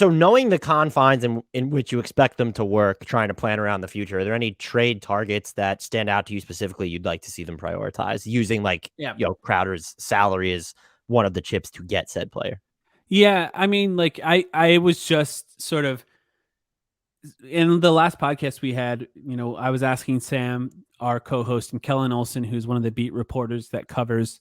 So knowing the confines in which you expect them to work, trying to plan around the future, are there any trade targets that stand out to you specifically you'd like to see them prioritize using Yeah. Crowder's salary as one of the chips to get said player? Yeah, I mean, like I was just sort of in the last podcast we had, I was asking Sam, our co-host, and Kellen Olson, who's one of the beat reporters that covers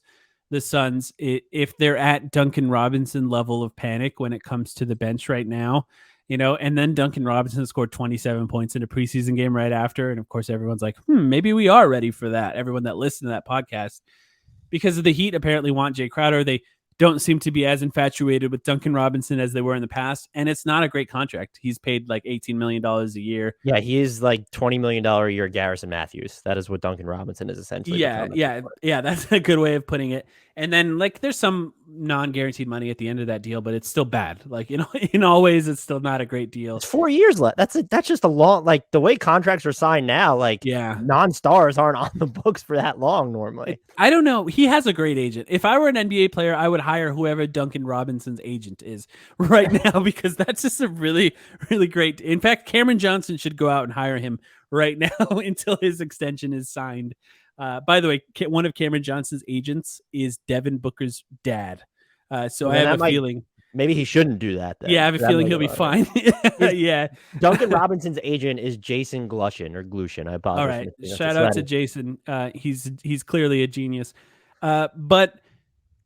the Suns, if they're at Duncan Robinson level of panic when it comes to the bench right now, and then Duncan Robinson scored 27 points in a preseason game right after. And of course, everyone's like, maybe we are ready for that. Everyone that listened to that podcast, because the Heat apparently want Jay Crowder. They don't seem to be as infatuated with Duncan Robinson as they were in the past. And it's not a great contract. He's paid like $18 million a year. Yeah, he is like $20 million a year Garrison Matthews. That is what Duncan Robinson is essentially. Yeah. That's a good way of putting it. And then like there's some non-guaranteed money at the end of that deal, but it's still bad. Like, in all ways, it's still not a great deal. It's 4 years left. That's just a long, like the way contracts are signed now, like non-stars aren't on the books for that long normally. I don't know. He has a great agent. If I were an NBA player, I would hire whoever Duncan Robinson's agent is right now, because that's just a really, really great. In fact, Cameron Johnson should go out and hire him right now until his extension is signed. By the way, one of Cameron Johnson's agents is Devin Booker's dad. So I have a feeling maybe he shouldn't do that. Then. Yeah, I have a feeling he'll be fine. Yeah. Duncan Robinson's agent is Jason Glushin or Glushin. I apologize. All right. Shout out to Jason. He's clearly a genius. But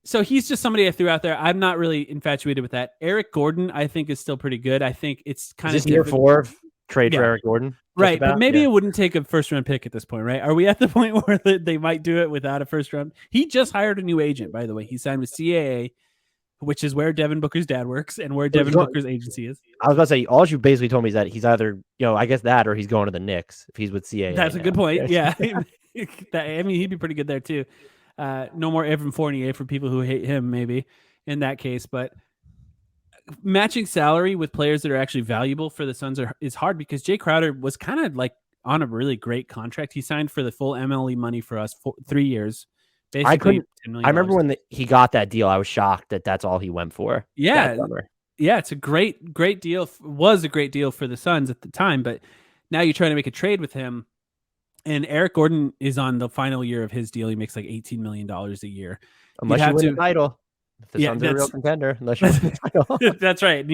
so he's just somebody I threw out there. I'm not really infatuated with that. Eric Gordon, I think, is still pretty good. I think it's kind of year 4 trade for Eric Gordon. Right. But maybe it wouldn't take a first round pick at this point, right? Are we at the point where they might do it without a first round? He just hired a new agent, by the way. He signed with CAA, which is where Devin Booker's dad works and where Devin Booker's agency is. I was about to say, all you basically told me is that he's either, I guess that, or he's going to the Knicks if he's with CAA. That's a good point. Yeah. I mean, he'd be pretty good there too. No more Evan Fournier for people who hate him, maybe in that case. But matching salary with players that are actually valuable for the Suns is hard, because Jay Crowder was kind of like on a really great contract. He signed for the full MLE money for us for 3 years. I remember when he got that deal, I was shocked that that's all he went for. Yeah. Yeah. It's a great deal. Was a great deal for the Suns at the time, but now you're trying to make a trade with him. And Eric Gordon is on the final year of his deal. He makes like $18 million a year. Unless you win the title. If the Suns are a real contender. Unless you win the title. That's right.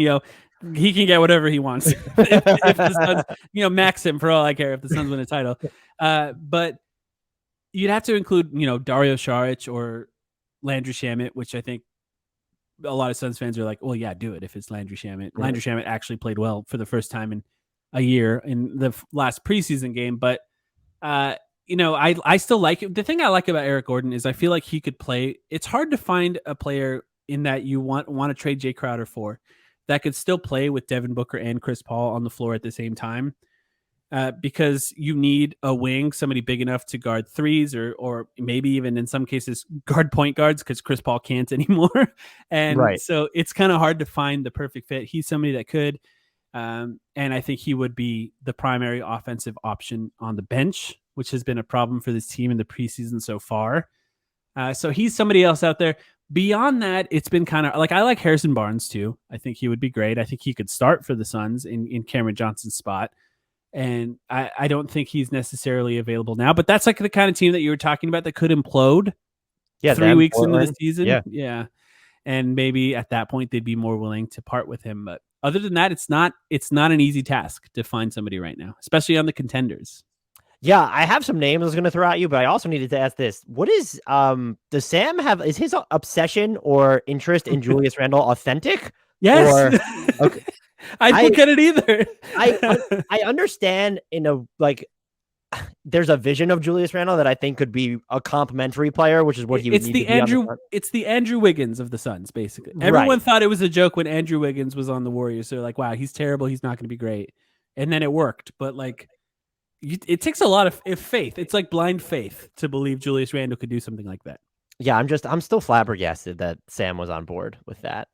He can get whatever he wants. if the Suns, max him for all I care if the Suns win a title. But you'd have to include, Dario Saric or Landry Shamet, which I think a lot of Suns fans are like, well, yeah, do it if it's Landry Shamet. Yeah. Landry Shamet actually played well for the first time in a year in the last preseason game. But, I still like it. The thing I like about Eric Gordon is I feel like he could play. It's hard to find a player in that you want to trade Jay Crowder for that could still play with Devin Booker and Chris Paul on the floor at the same time. Because you need a wing, somebody big enough to guard threes or maybe even in some cases guard point guards, because Chris Paul can't anymore. And so it's kind of hard to find the perfect fit. He's somebody that could. And I think he would be the primary offensive option on the bench, which has been a problem for this team in the preseason so far. So he's somebody else out there. Beyond that, it's been kind of like, I like Harrison Barnes too. I think he would be great. I think he could start for the Suns in Cameron Johnson's spot. And I don't think he's necessarily available now, but that's like the kind of team that you were talking about that could implode 3 weeks into the season. Yeah. And maybe at that point they'd be more willing to part with him. But other than that, it's not an easy task to find somebody right now, especially on the contenders. Yeah, I have some names I was going to throw at you, but I also needed to ask this. What is, does Sam have, is his obsession or interest in Julius Randle authentic? Yes. Okay. I don't get it either. I understand there's a vision of Julius Randle that I think could be a complimentary player, which is what he would need to be. It's the Andrew Wiggins of the Suns, basically. Everyone thought it was a joke when Andrew Wiggins was on the Warriors. So they're like, wow, he's terrible. He's not going to be great. And then it worked. But it takes a lot of faith. It's like blind faith to believe Julius Randle could do something like that. Yeah, I'm still flabbergasted that Sam was on board with that.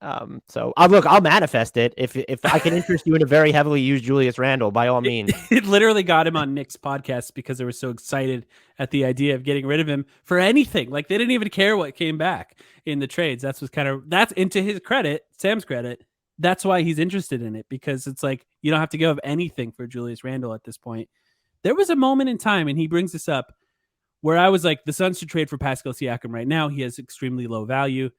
So I'll manifest it if I can interest you in a very heavily used Julius Randle, by all means. It literally got him on Nick's podcast because they were so excited at the idea of getting rid of him for anything. Like they didn't even care what came back in the trades. That's into his credit, Sam's credit. that's why he's interested in it, because it's like you don't have to give up anything for Julius Randle at this point. There was a moment in time, and he brings this up, where I was like, the Suns should trade for Pascal Siakam right now. He has extremely low value.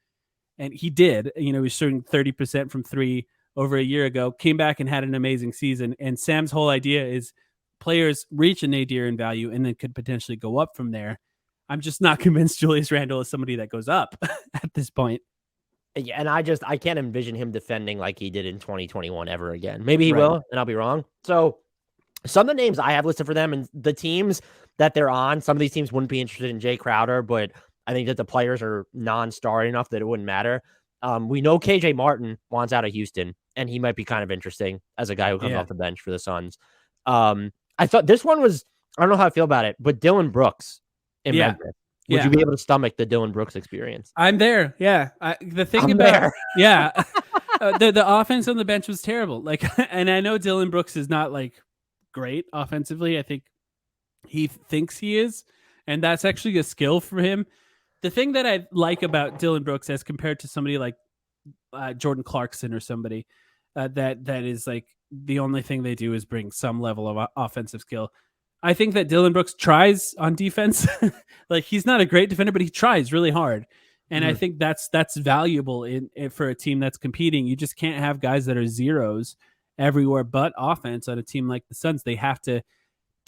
And he did. He was shooting 30% from three over a year ago, came back and had an amazing season. And Sam's whole idea is players reach a nadir in value and then could potentially go up from there. I'm just not convinced Julius Randle is somebody that goes up at this point. Yeah, and I can't envision him defending like he did in 2021 ever again. Maybe he will, and I'll be wrong. So some of the names I have listed for them and the teams that they're on, some of these teams wouldn't be interested in Jay Crowder, but I think that the players are non-star enough that it wouldn't matter. We know KJ Martin wants out of Houston, and he might be kind of interesting as a guy who comes off the bench for the Suns. I thought this one was, I don't know how I feel about it, but Dylan Brooks in Memphis. Would you be able to stomach the Dylan Brooks experience? I'm there. Yeah. The offense on the bench was terrible. Like, and I know Dylan Brooks is not like great offensively. I think he thinks he is, and that's actually a skill for him. The thing that I like about Dylan Brooks as compared to somebody like Jordan Clarkson or somebody that is like the only thing they do is bring some level of offensive skill. I think that Dylan Brooks tries on defense. Like, he's not a great defender, but he tries really hard. And I think that's valuable in for a team that's competing. You just can't have guys that are zeros everywhere but offense on a team like the Suns. They have to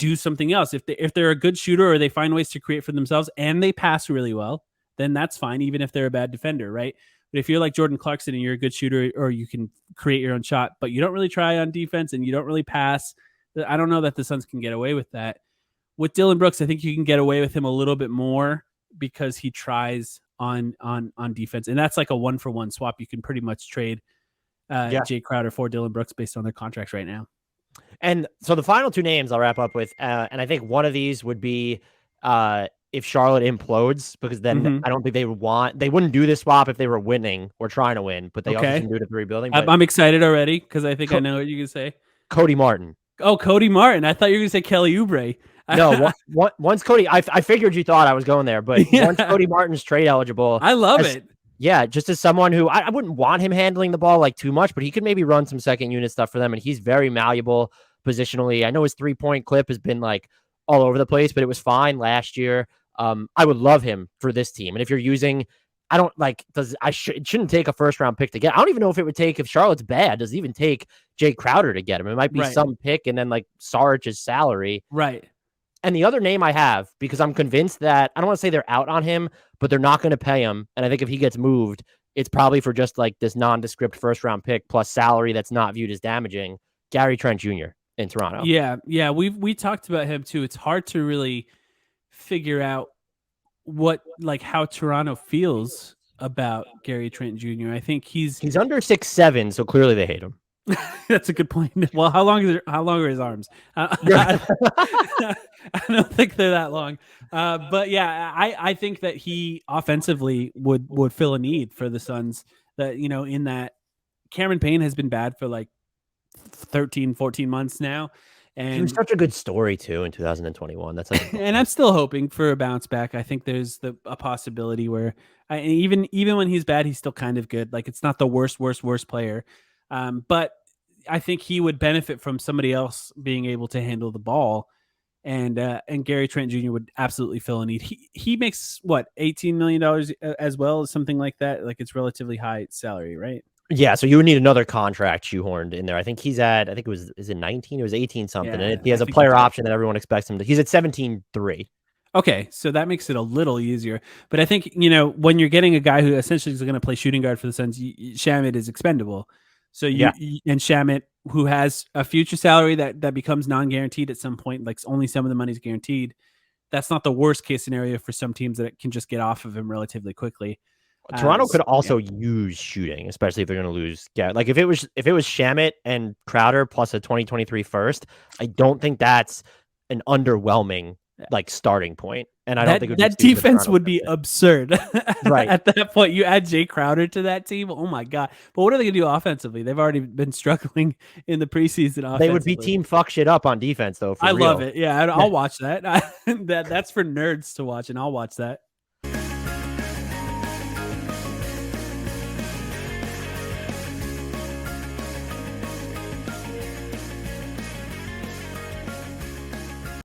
do something else. If they're a good shooter or they find ways to create for themselves and they pass really well, then that's fine, even if they're a bad defender, right? But if you're like Jordan Clarkson and you're a good shooter, or you can create your own shot, but you don't really try on defense and you don't really pass, I don't know that the Suns can get away with that. With Dylan Brooks, I think you can get away with him a little bit more because he tries on defense. And that's like a 1-for-1 swap. You can pretty much trade Jay Crowder for Dylan Brooks based on their contracts right now. And so the final two names I'll wrap up with, and I think one of these would be if Charlotte implodes, because then I don't think they wouldn't do this swap if they were winning or trying to win, but they also shouldn't do it if they're rebuilding. I'm excited already because I think I know what you can say. Cody Martin. Oh, Cody Martin. I thought you were going to say Kelly Oubre. No, once Cody, I figured you thought I was going there, but once Cody Martin's trade eligible. I love it. Yeah, just as someone who I wouldn't want him handling the ball like too much, but he could maybe run some second unit stuff for them, and he's very malleable positionally. I know his 3-point clip has been like all over the place, but it was fine last year. I would love him for this team. And if you're using, I don't like, it shouldn't take a first round pick to get. I don't even know if it would take, if Charlotte's bad, does it even take Jay Crowder to get him? It might be some pick and then like Sarge's salary. Right. And the other name I have, because I'm convinced that, I don't want to say they're out on him, but they're not going to pay him. And I think if he gets moved, it's probably for just like this nondescript first round pick plus salary that's not viewed as damaging. Gary Trent Jr. in Toronto. Yeah. We talked about him too. It's hard to really figure out how Toronto feels about Gary Trent Jr. I think he's under 6'7", so clearly they hate him. That's a good point. Well, how long are his arms? I don't think they're that long. But yeah, I think that he offensively would fill a need for the Suns. That, in that Cameron Payne has been bad for like 13, 14 months now. And he was such a good story too in 2021. That's like, and I'm still hoping for a bounce back. I think there's a possibility where even when he's bad, he's still kind of good. Like, it's not the worst player. But I think he would benefit from somebody else being able to handle the ball, and Gary Trent Jr. would absolutely fill a need. He makes what, $18 million as well, something like that. Like, it's relatively high salary, right? Yeah, so you would need another contract shoehorned in there. I think he's at, is it 19? It was 18 something. And he has a player option that everyone expects him to. He's at 17.3. Okay, so that makes it a little easier. But I think, when you're getting a guy who essentially is going to play shooting guard for the Suns, Shamet is expendable. So and Shamet, who has a future salary that becomes non-guaranteed at some point, like only some of the money's guaranteed. That's not the worst case scenario for some teams that can just get off of him relatively quickly. Toronto could also use shooting, especially if they're going to lose. Yeah, like if it was Shamet and Crowder plus a 2023 first, I don't think that's an underwhelming like starting point. And I don't think that defense would be absurd. Right. At that point, you add Jay Crowder to that team. Oh my God. But what are they going to do offensively? They've already been struggling in the preseason offensively. They would be team fuck shit up on defense though. I love it. Yeah, I'll watch that. That's for nerds to watch, and I'll watch that.